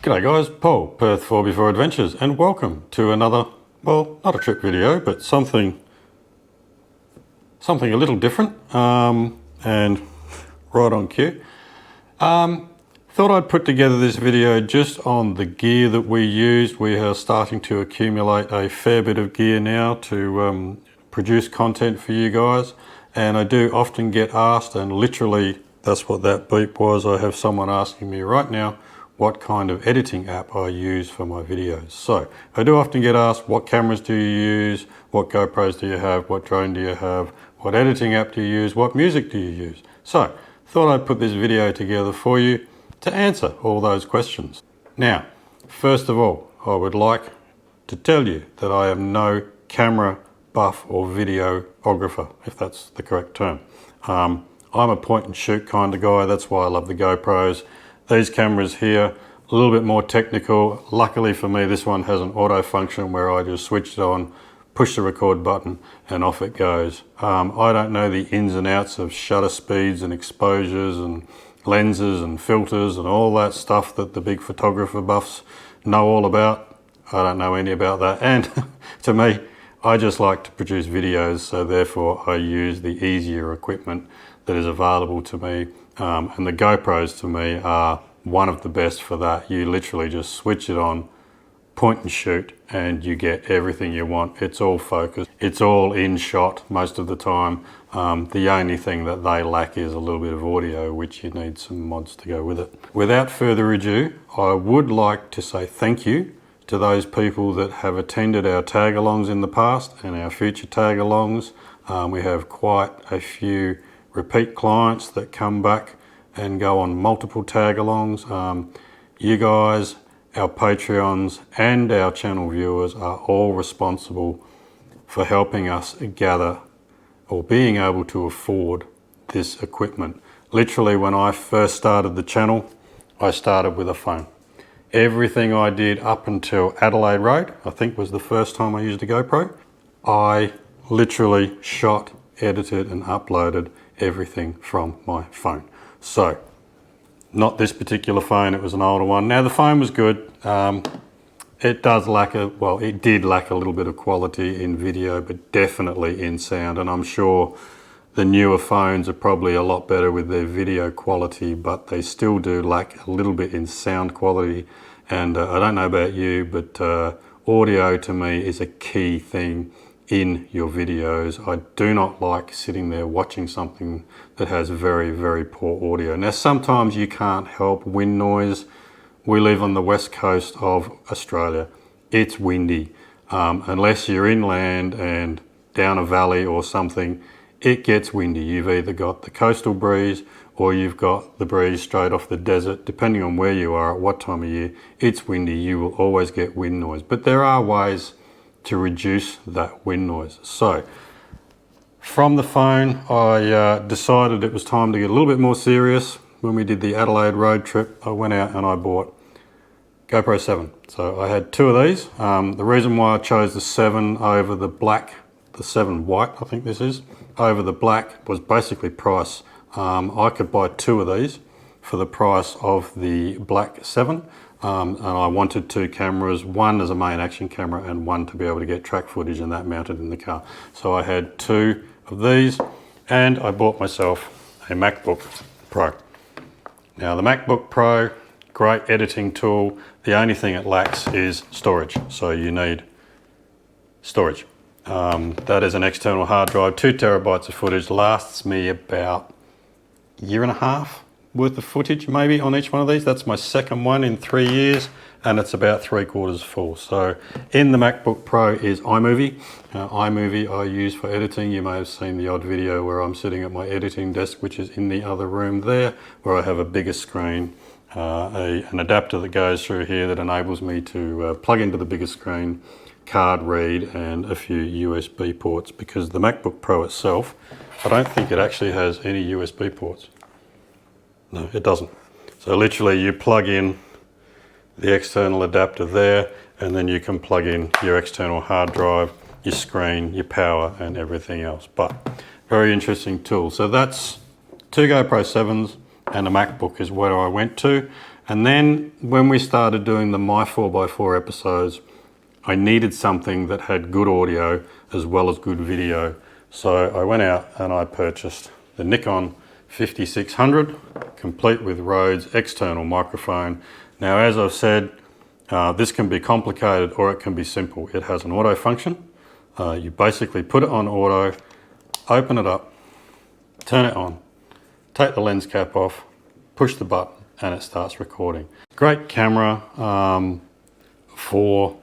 G'day guys, Paul, Perth FourbeeFour Adventures, and welcome to another, well, not a trip video, but something a little different, and right on cue. Thought I'd put together this video just on the gear that we used. We are starting to accumulate a fair bit of gear now to produce content for you guys, and I do often get asked, and literally that's what that beep was. I have someone asking me right now what kind of editing app I use for my videos. So I do often get asked, what cameras do you use? What GoPros do you have? What drone do you have? What editing app do you use? What music do you use? So thought I'd put this video together for you to answer all those questions. Now, first of all, I would like to tell you that I am no camera buff or videographer, if that's the correct term. I'm a point and shoot kind of guy. That's why I love the GoPros. These cameras here, a little bit more technical. Luckily for me, this one has an auto function where I just switch it on, push the record button, and off it goes. I don't know the ins and outs of shutter speeds and exposures and lenses and filters and all that stuff that the big photographer buffs know all about. I don't know any about that. And to me, I just like to produce videos, so therefore I use the easier equipment that is available to me. And the GoPros to me are one of the best for that. You literally just switch it on, point and shoot, and you get everything you want. It's all focused. It's all in shot most of the time. The only thing that they lack is a little bit of audio, which you need some mods to go with it. Without further ado, I would like to say thank you to those people that have attended our tag-alongs in the past and our future tag-alongs. We have quite a few repeat clients that come back and go on multiple tag-alongs. You guys, our Patreons and our channel viewers are all responsible for helping us gather or being able to afford this equipment. Literally, when I first started the channel, I started with a phone. Everything I did up until Adelaide Road, I think was the first time I used a GoPro, I literally shot, edited and uploaded everything from my phone. So, not this particular phone, it was an older one. Now the phone was good. It did lack a little bit of quality in video, but definitely in sound. And I'm sure the newer phones are probably a lot better with their video quality, but they still do lack a little bit in sound quality. And I don't know about you, but audio to me is a key thing in your videos. I do not like sitting there watching something that has very, very poor audio. Now, sometimes you can't help wind noise. We live on the west coast of Australia. It's windy. Unless you're inland and down a valley or something, it gets windy. You've either got the coastal breeze or you've got the breeze straight off the desert. Depending on where you are at what time of year, it's windy. You will always get wind noise. But there are ways to reduce that wind noise. So from the phone, I decided it was time to get a little bit more serious. When we did the Adelaide road trip, I went out and I bought GoPro 7. So I had two of these. The reason why I chose the 7 over the black, the 7 white, I think this is, over the black was basically price. I could buy two of these for the price of the black 7. And I wanted two cameras, one as a main action camera and one to be able to get track footage and that mounted in the car. So I had two of these and I bought myself a MacBook Pro. Now the MacBook Pro, great editing tool. The only thing it lacks is storage. So you need storage. That is an external hard drive, 2 terabytes of footage, lasts me about a year and a half worth of footage maybe on each one of these. That's my second one in 3 years and it's about 3/4 full. So in the MacBook Pro is iMovie. iMovie I use for editing. You may have seen the odd video where I'm sitting at my editing desk, which is in the other room there, where I have a bigger screen, an adapter that goes through here that enables me to plug into the bigger screen, card read and a few USB ports, because the MacBook Pro itself, I don't think it actually has any USB ports. No, it doesn't. So literally you plug in the external adapter there and then you can plug in your external hard drive, your screen, your power and everything else. But very interesting tool. So that's two GoPro 7s and a MacBook is where I went to. And then when we started doing the My 4x4 episodes, I needed something that had good audio as well as good video. So I went out and I purchased the Nikon 5600, complete with Rhodes external microphone. Now, as I've said, this can be complicated or it can be simple. It has an auto function. You basically put it on auto, open it up, turn it on, take the lens cap off, push the button, and it starts recording. Great camera for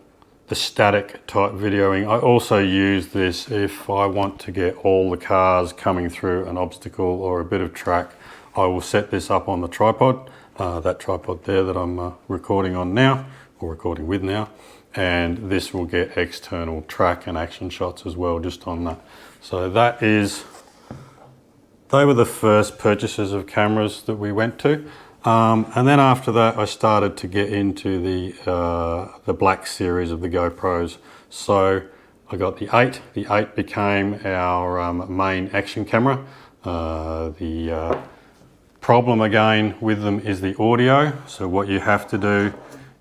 the static type videoing. I also use this if I want to get all the cars coming through an obstacle or a bit of track. I will set this up on the tripod, that tripod there that I'm recording on now, or recording with now, and this will get external track and action shots as well just on that. So they were the first purchases of cameras that we went to. And then after that, I started to get into the Black series of the GoPros. So I got the 8. The 8 became our main action camera. The problem again with them is the audio. So what you have to do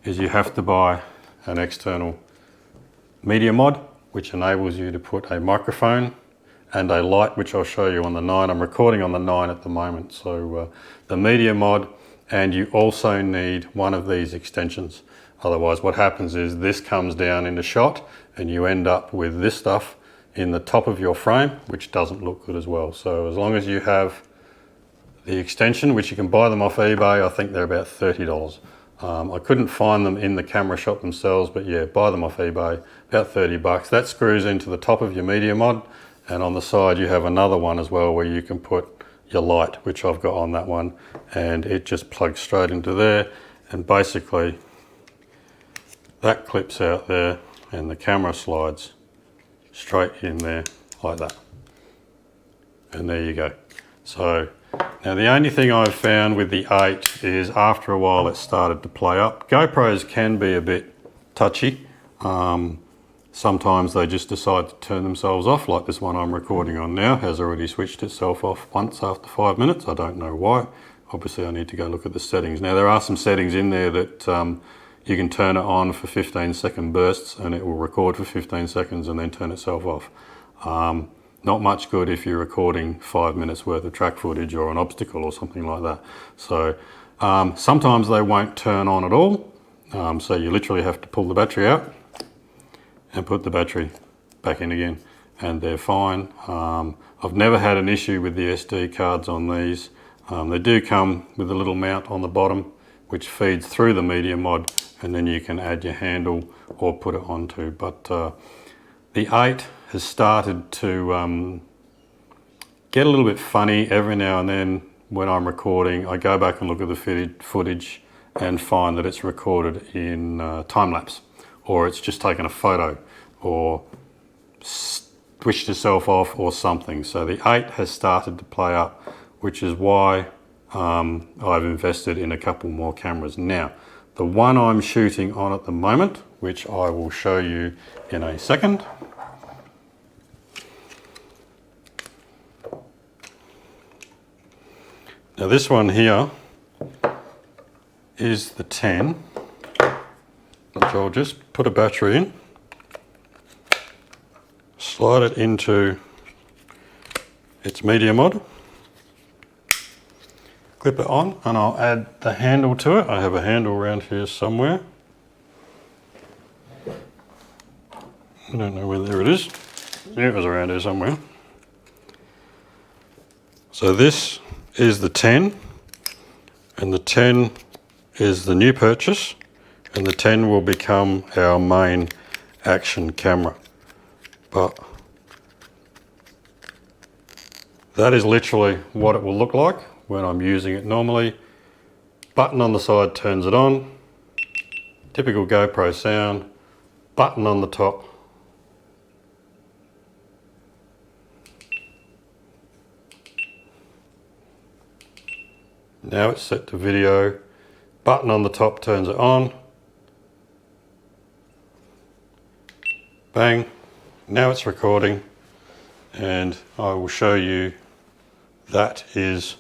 is you have to buy an external media mod, which enables you to put a microphone and a light, which I'll show you on the 9. I'm recording on the 9 at the moment. So the media mod, and you also need one of these extensions. Otherwise what happens is this comes down into shot and you end up with this stuff in the top of your frame, which doesn't look good as well. So as long as you have the extension, which you can buy them off eBay, I think they're about $30. I couldn't find them in the camera shop themselves, but yeah, buy them off eBay, about 30 bucks. That screws into the top of your media mod, and on the side you have another one as well where you can put your light, which I've got on that one, and it just plugs straight into there, and basically that clips out there and the camera slides straight in there like that, and there you go. So now the only thing I've found with the 8 is after a while it started to play up. GoPros can be a bit touchy. Sometimes they just decide to turn themselves off, like this one I'm recording on now has already switched itself off once after 5 minutes. I don't know why. Obviously I need to go look at the settings. Now there are some settings in there that you can turn it on for 15-second bursts and it will record for 15 seconds and then turn itself off. Not much good if you're recording 5 minutes worth of track footage or an obstacle or something like that. So sometimes they won't turn on at all. So you literally have to pull the battery out and put the battery back in again, and they're fine. I've never had an issue with the SD cards on these. They do come with a little mount on the bottom which feeds through the media mod, and then you can add your handle or put it onto. But the 8 has started to get a little bit funny every now and then. When I'm recording, I go back and look at the footage and find that it's recorded in time-lapse, or it's just taken a photo or switched itself off or something. So the 8 has started to play up, which is why I've invested in a couple more cameras. Now, the one I'm shooting on at the moment, which I will show you in a second, now this one here is the 10, which I'll just put a battery in, slide it into its media mod, clip it on, and I'll add the handle to it. I have a handle around here somewhere. I don't know whether it is. Yeah, it was around here somewhere. So this is the 10, and the 10 is the new purchase, and the 10 will become our main action camera. But that is literally what it will look like when I'm using it normally. Button on the side turns it on, typical GoPro sound, button on the top. Now it's set to video, button on the top turns it on, bang, now it's recording, and I will show you that is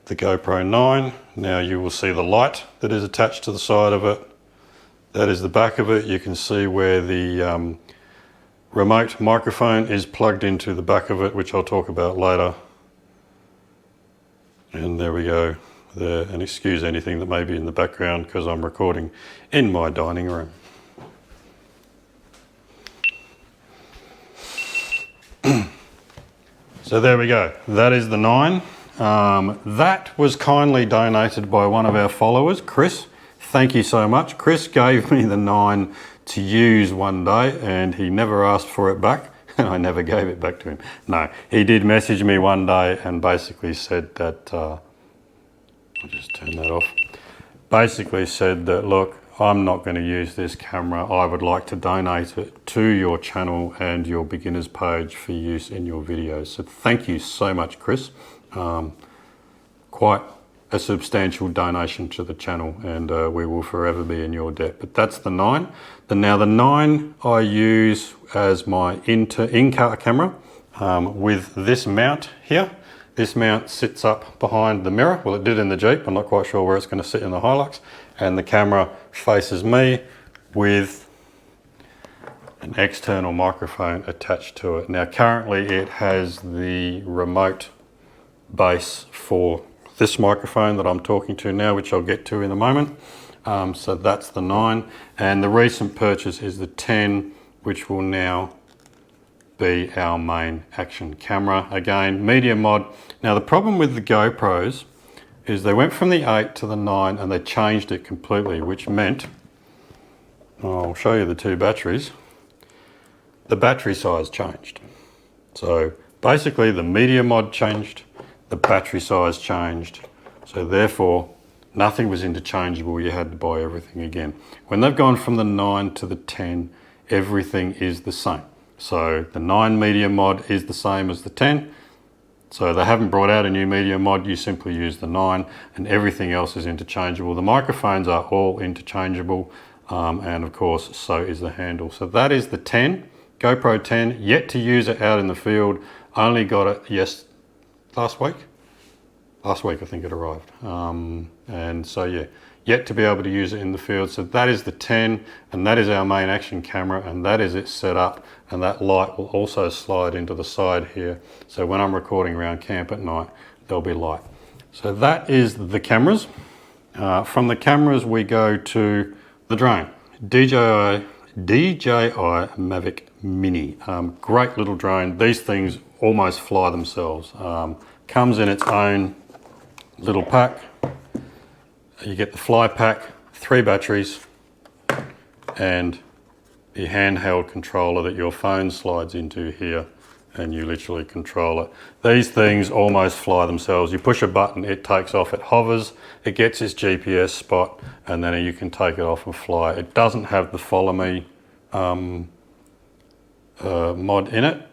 the GoPro 9. Now you will see the light that is attached to the side of it. That is the back of it. You can see where the remote microphone is plugged into the back of it, which I'll talk about later. And there we go there, and excuse anything that may be in the background because I'm recording in my dining room. So there we go, that is the 9. That was kindly donated by one of our followers, Chris. Thank you so much. Chris gave me the 9 to use one day and he never asked for it back and I never gave it back to him. No, he did message me one day and basically said that, I'll just turn that off. Basically said that, look, I'm not going to use this camera. I would like to donate it to your channel and your beginners page for use in your videos. So thank you so much, Chris. Quite a substantial donation to the channel, and we will forever be in your debt. But that's the 9. Now the 9 I use as my in-car camera with this mount here. This mount sits up behind the mirror. Well, it did in the Jeep. I'm not quite sure where it's going to sit in the Hilux. And the camera faces me with an external microphone attached to it. Now currently it has the remote base for this microphone that I'm talking to now, which I'll get to in a moment. So that's the 9. And the recent purchase is the 10, which will now be our main action camera. Again, media mod. Now the problem with the GoPros is they went from the 8 to the 9 and they changed it completely, which meant, I'll show you the 2 batteries, the battery size changed. So basically the media mod changed, the battery size changed, so therefore nothing was interchangeable, you had to buy everything again. When they've gone from the 9 to the 10, everything is the same. So the 9 media mod is the same as the 10. So they haven't brought out a new media mod, you simply use the 9 and everything else is interchangeable. The microphones are all interchangeable and of course so is the handle. So that is the 10, GoPro 10, yet to use it out in the field. Only got it last week I think it arrived. And so yeah, yet to be able to use it in the field. So that is the 10 and that is our main action camera and that is it set up, and that light will also slide into the side here. So when I'm recording around camp at night, there'll be light. So that is the cameras. From the cameras we go to the drone, DJI Mavic Mini. Great little drone. These things almost fly themselves. Comes in its own little pack. You get the fly pack, 3 batteries, and the handheld controller that your phone slides into here, and you literally control it. These things almost fly themselves. You push a button, it takes off, it hovers, it gets its GPS spot, and then you can take it off and fly. It doesn't have the Follow Me mod in it.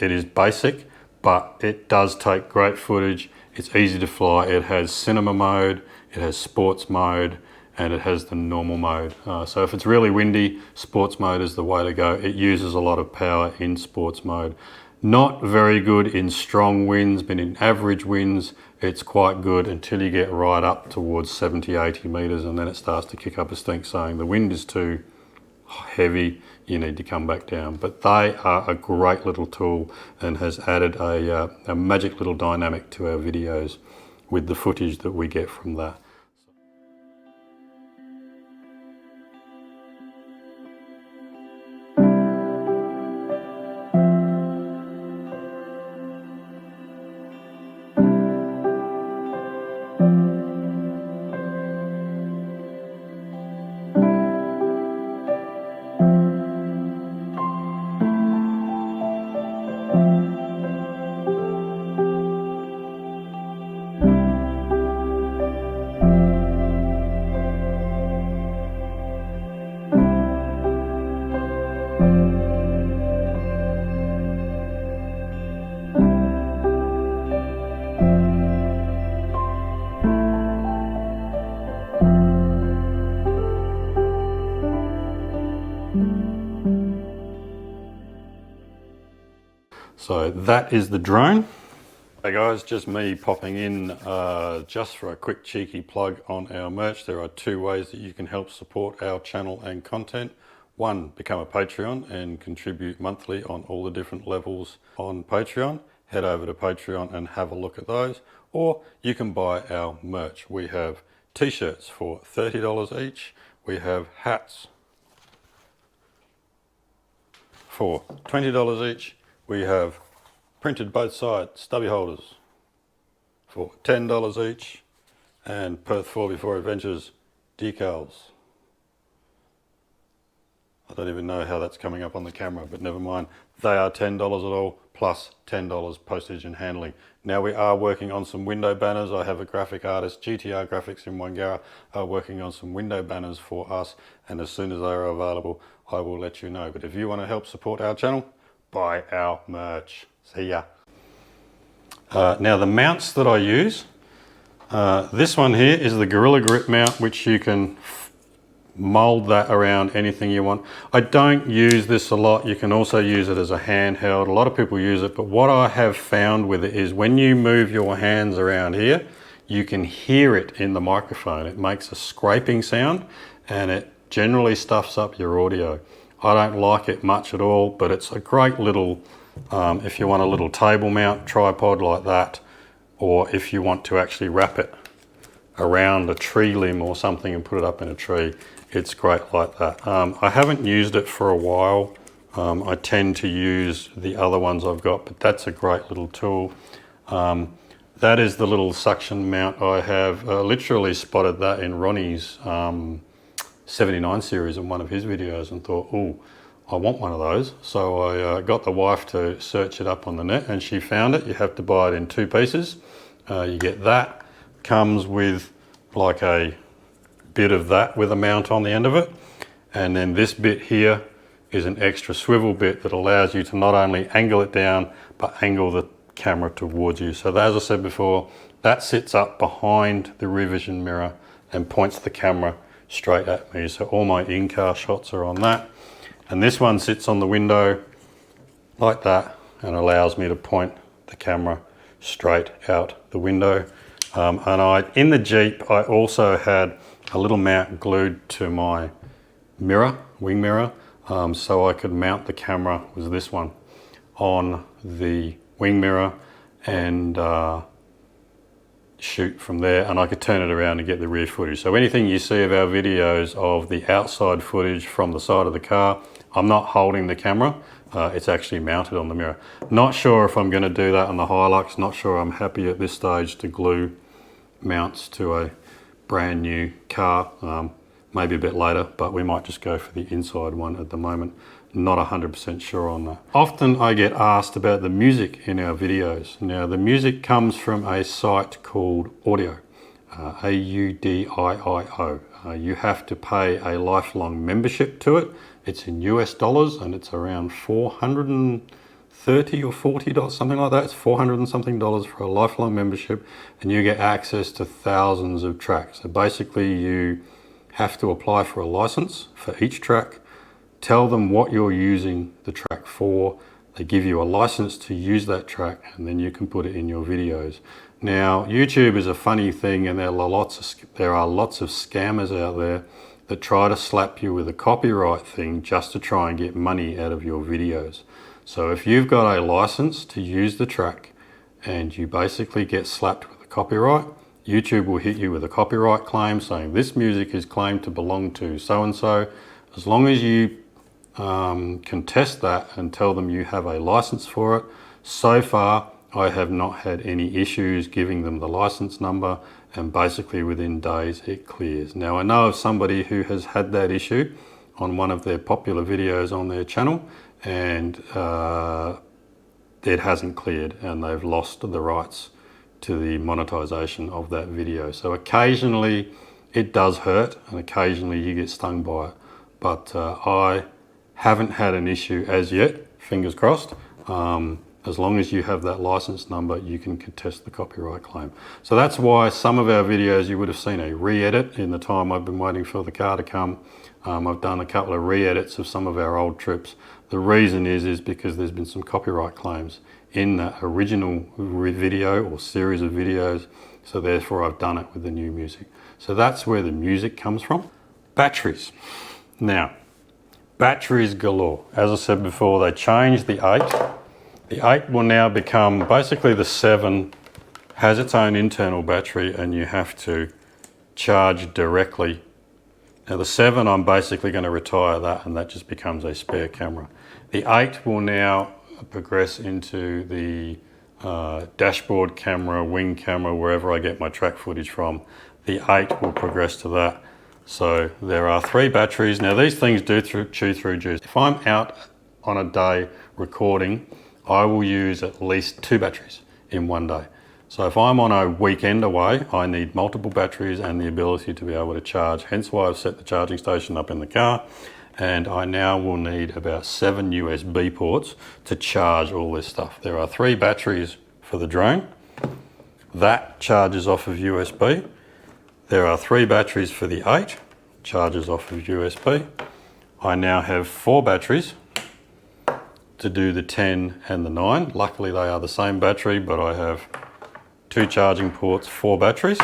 It is basic, but it does take great footage. It's easy to fly. It has cinema mode, it has sports mode, and it has the normal mode. So if it's really windy, sports mode is the way to go. It uses a lot of power in sports mode. Not very good in strong winds, but in average winds, it's quite good until you get right up towards 70, 80 meters, and then it starts to kick up a stink saying the wind is too heavy, you need to come back down. But they are a great little tool and has added a magic little dynamic to our videos with the footage that we get from that. So that is the drone. Hey guys, just me popping in just for a quick cheeky plug on our merch. There are two ways that you can help support our channel and content. One, become a Patreon and contribute monthly on all the different levels on Patreon. Head over to Patreon and have a look at those. Or you can buy our merch. We have t-shirts for $30 each. We have hats for $20 each. We have printed both side stubby holders for $10 each, and Perth FourbeeFour Adventures decals. I don't even know how that's coming up on the camera, but never mind. They are $10 at all, plus $10 postage and handling. Now we are working on some window banners. I have a graphic artist, GTR Graphics in Wangara, are working on some window banners for us, and as soon as they are available, I will let you know. But if you want to help support our channel, buy our merch. See ya. Now the mounts that I use, this one here is the Gorilla Grip mount, which you can mold that around anything you want. I don't use this a lot. You can also use it as a handheld. A lot of people use it, but what I have found with it is when you move your hands around here, you can hear it in the microphone. It makes a scraping sound and it generally stuffs up your audio. I don't like it much at all, but it's a great little, if you want a little table mount tripod like that, or if you want to actually wrap it around a tree limb or something and put it up in a tree, it's great like that. I haven't used it for a while. I tend to use the other ones I've got, but that's a great little tool. That is the little suction mount I have. Literally spotted that in Ronnie's 79 series in one of his videos and thought, oh, I want one of those. So I got the wife to search it up on the net and she found it. You have to buy it in two pieces. You get that, comes with like a bit of that with a mount on the end of it. And then this bit here is an extra swivel bit that allows you to not only angle it down, but angle the camera towards you. So as I said before, that sits up behind the rear vision mirror and points the camera straight at me. So all my in-car shots are on that. And this one sits on the window like that and allows me to point the camera straight out the window. In the Jeep, I also had a little mount glued to my mirror, wing mirror, so I could mount the camera, was this one, on the wing mirror and shoot from there, and I could turn it around and get the rear footage. So anything you see of our videos of the outside footage from the side of the car, I'm not holding the camera, it's actually mounted on the mirror. Not sure if I'm going to do that on the Hilux, not sure I'm happy at this stage to glue mounts to a brand new car, maybe a bit later, but we might just go for the inside one at the moment. Not 100% sure on that. Often I get asked about the music in our videos. Now the music comes from a site called Audio, AUDIIO. You have to pay a lifelong membership to it. It's in US dollars and it's around $430 or $40, something like that. It's $400 and something for a lifelong membership, and you get access to thousands of tracks. So basically you have to apply for a license for each track, tell them what you're using the track for, they give you a license to use that track, and then you can put it in your videos. Now, YouTube is a funny thing, and there are lots of scammers out there that try to slap you with a copyright thing just to try and get money out of your videos. So if you've got a license to use the track and you basically get slapped with a copyright, YouTube will hit you with a copyright claim saying this music is claimed to belong to so-and-so. As long as you contest that and tell them you have a license for it, so far I have not had any issues giving them the license number, and basically within days it clears. Now I know of somebody who has had that issue on one of their popular videos on their channel, and it hasn't cleared and they've lost the rights to the monetization of that video. So occasionally it does hurt and occasionally you get stung by it, but I haven't had an issue as yet, fingers crossed. As long as you have that license number, you can contest the copyright claim. So that's why some of our videos you would have seen a re-edit in the time I've been waiting for the car to come. I've done a couple of re-edits of some of our old trips. The reason is because there's been some copyright claims in that original video or series of videos. So therefore I've done it with the new music. So that's where the music comes from. Batteries. Now, batteries galore. As I said before, they changed the 8. The 8 will now become, basically the 7 has its own internal battery and you have to charge directly. Now the 7, I'm basically going to retire that and that just becomes a spare camera. The 8 will now progress into the dashboard camera, wing camera, wherever I get my track footage from. The 8 will progress to that. So there are 3 batteries. Now these things do chew through juice. If I'm out on a day recording, I will use at least 2 batteries in one day. So if I'm on a weekend away, I need multiple batteries and the ability to be able to charge. Hence why I've set the charging station up in the car. And I now will need about 7 USB ports to charge all this stuff. There are 3 batteries for the drone. That charges off of USB. There are 3 batteries for the 8, charges off of USB. I now have 4 batteries to do the 10 and the 9. Luckily they are the same battery, but I have 2 charging ports, 4 batteries.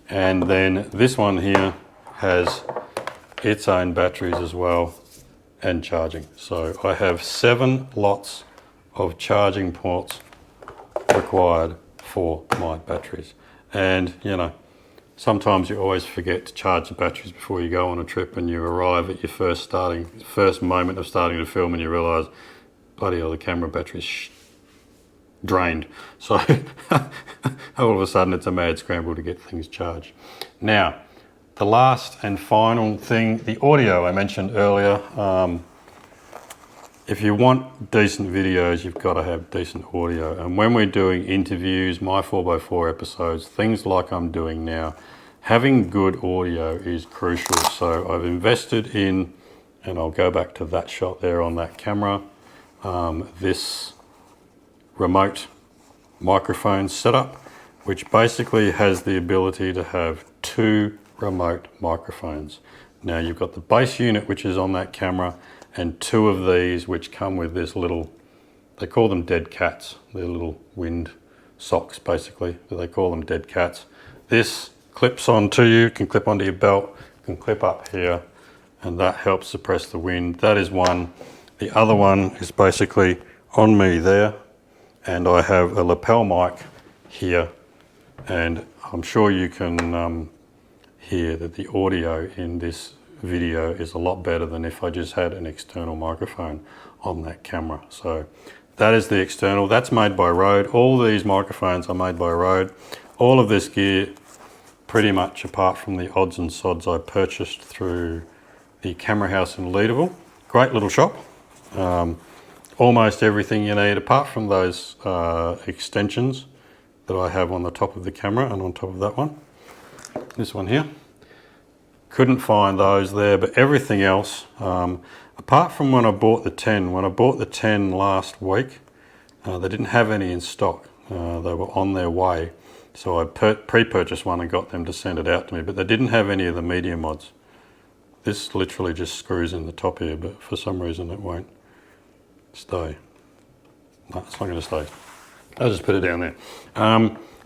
And then this one here has its own batteries as well and charging. So I have 7 lots of charging ports required for my batteries. And you know, sometimes you always forget to charge the batteries before you go on a trip and you arrive at your first moment of starting to film and you realise, bloody hell, the camera battery's drained. So all of a sudden it's a mad scramble to get things charged. Now, the last and final thing, the audio I mentioned earlier. If you want decent videos, you've got to have decent audio. And when we're doing interviews, my 4x4 episodes, things like I'm doing now, having good audio is crucial. So I've invested in, and I'll go back to that shot there on that camera, this remote microphone setup, which basically has the ability to have 2 remote microphones. Now you've got the base unit, which is on that camera, and 2 of these which come with this little, they call them dead cats. They're little wind socks basically, but they call them dead cats. This clips onto you, can clip onto your belt, can clip up here, and that helps suppress the wind. That is one. The other one is basically on me there, and I have a lapel mic here, and I'm sure you can hear that the audio in this video is a lot better than if I just had an external microphone on that camera. So that is the external. That's made by Rode. All these microphones are made by Rode. All of this gear, pretty much apart from the odds and sods, I purchased through the Camera House in Leederville. Great little shop. Almost everything you need apart from those extensions that I have on the top of the camera and on top of that one. This one here. Couldn't find those there, but everything else, apart from when I bought the 10, when I bought the 10 last week, they didn't have any in stock. They were on their way. So I pre-purchased one and got them to send it out to me, but they didn't have any of the media mods. This literally just screws in the top here, but for some reason it won't stay. No, it's not going to stay. I'll just put it down there.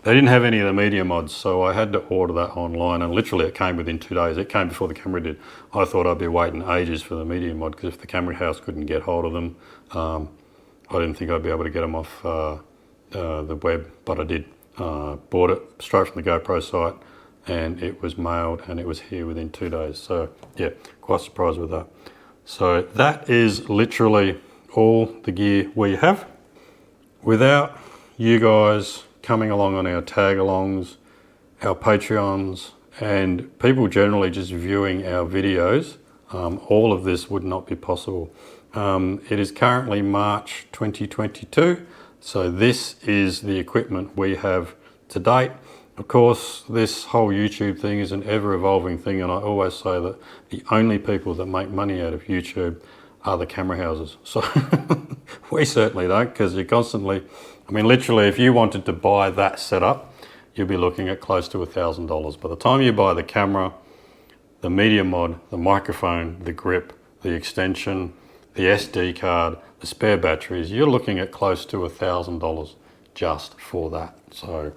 They didn't have any of the media mods, so I had to order that online, and literally it came within 2 days. It came before the camera did. I thought I'd be waiting ages for the media mod, because if the Camera House couldn't get hold of them, I didn't think I'd be able to get them off the web, but I did. Bought it straight from the GoPro site, and it was mailed, and it was here within 2 days. So yeah, quite surprised with that. So that is literally all the gear we have. Without you guys coming along on our tag-alongs, our Patreons, and people generally just viewing our videos, all of this would not be possible. It is currently March 2022, so this is the equipment we have to date. Of course, this whole YouTube thing is an ever-evolving thing, and I always say that the only people that make money out of YouTube are the camera houses. So we certainly don't, because you're constantly, I mean, literally, if you wanted to buy that setup, you'll be looking at close to $1,000. By the time you buy the camera, the media mod, the microphone, the grip, the extension, the SD card, the spare batteries, you're looking at close to $1,000 just for that. So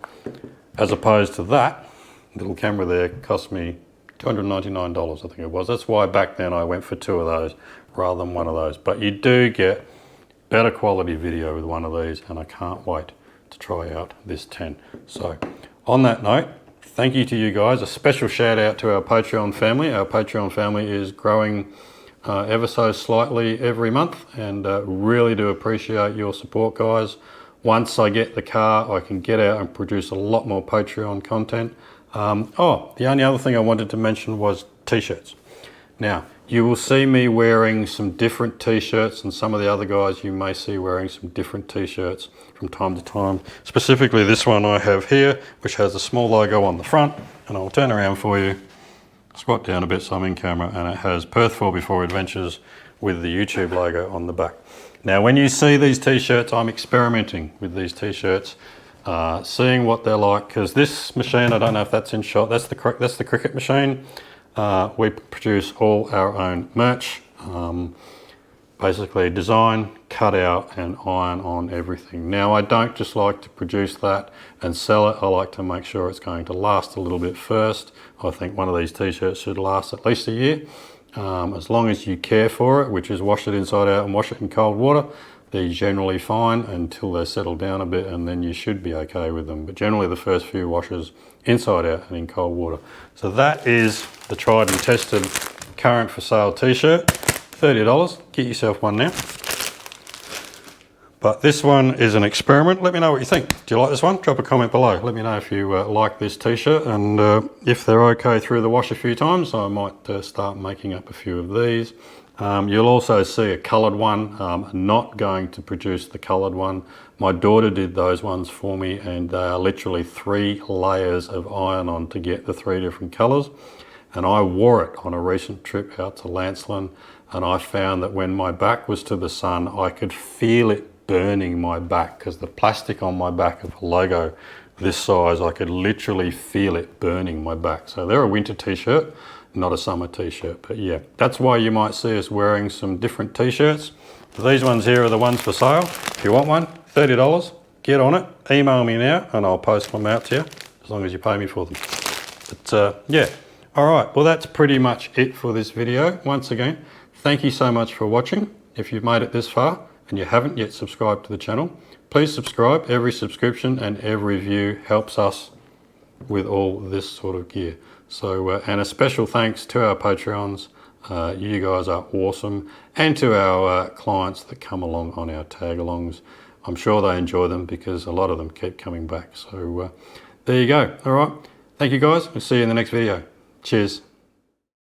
as opposed to that, little camera there cost me $299, I think it was. That's why back then I went for 2 of those rather than 1 of those. But you do get better quality video with 1 of these, and I can't wait to try out this 10. So on that note, thank you to you guys. A special shout out to our Patreon family. Our Patreon family is growing ever so slightly every month, and really do appreciate your support, guys. Once I get the car, I can get out and produce a lot more Patreon content. The only other thing I wanted to mention was t-shirts. Now, you will see me wearing some different t-shirts, and some of the other guys you may see wearing some different t-shirts from time to time. Specifically this one I have here, which has a small logo on the front, and I'll turn around for you, squat down a bit so I'm in camera, and it has Perth FourbeeFour Adventures with the YouTube logo on the back. Now when you see these t-shirts, I'm experimenting with these t-shirts, seeing what they're like, because this machine, I don't know if that's in shot, that's the cricket machine. We produce all our own merch, basically design, cut out and iron on everything. Now I don't just like to produce that and sell it, I like to make sure it's going to last a little bit first. I think one of these t-shirts should last at least a year. As long as you care for it, which is wash it inside out and wash it in cold water, they're generally fine until they settle down a bit, and then you should be okay with them. But generally the first few washes inside out and in cold water. So that is the tried and tested current for sale t-shirt. $30, get yourself one now. But this one is an experiment. Let me know what you think. Do you like this one? Drop a comment below. Let me know if you like this t-shirt, and if they're okay through the wash a few times, I might start making up a few of these. You'll also see a coloured one. I'm not going to produce the coloured one. My daughter did those ones for me, and they are literally 3 layers of iron-on to get the 3 different colours. And I wore it on a recent trip out to Lancelin, and I found that when my back was to the sun, I could feel it burning my back, because the plastic on my back of a logo this size, I could literally feel it burning my back. So they're a winter t-shirt, not a summer t-shirt. But yeah, that's why you might see us wearing some different t-shirts. These ones here are the ones for sale. If you want one, $30, get on it, email me now and I'll post them out to you, as long as you pay me for them. But yeah, all right, well that's pretty much it for this video. Once again, thank you so much for watching. If you've made it this far and you haven't yet subscribed to the channel, please subscribe. Every subscription and every view helps us with all this sort of gear. So, and a special thanks to our Patreons. You guys are awesome. And to our clients that come along on our tag-alongs. I'm sure they enjoy them because a lot of them keep coming back. So there you go. All right. Thank you guys. We'll see you in the next video. Cheers.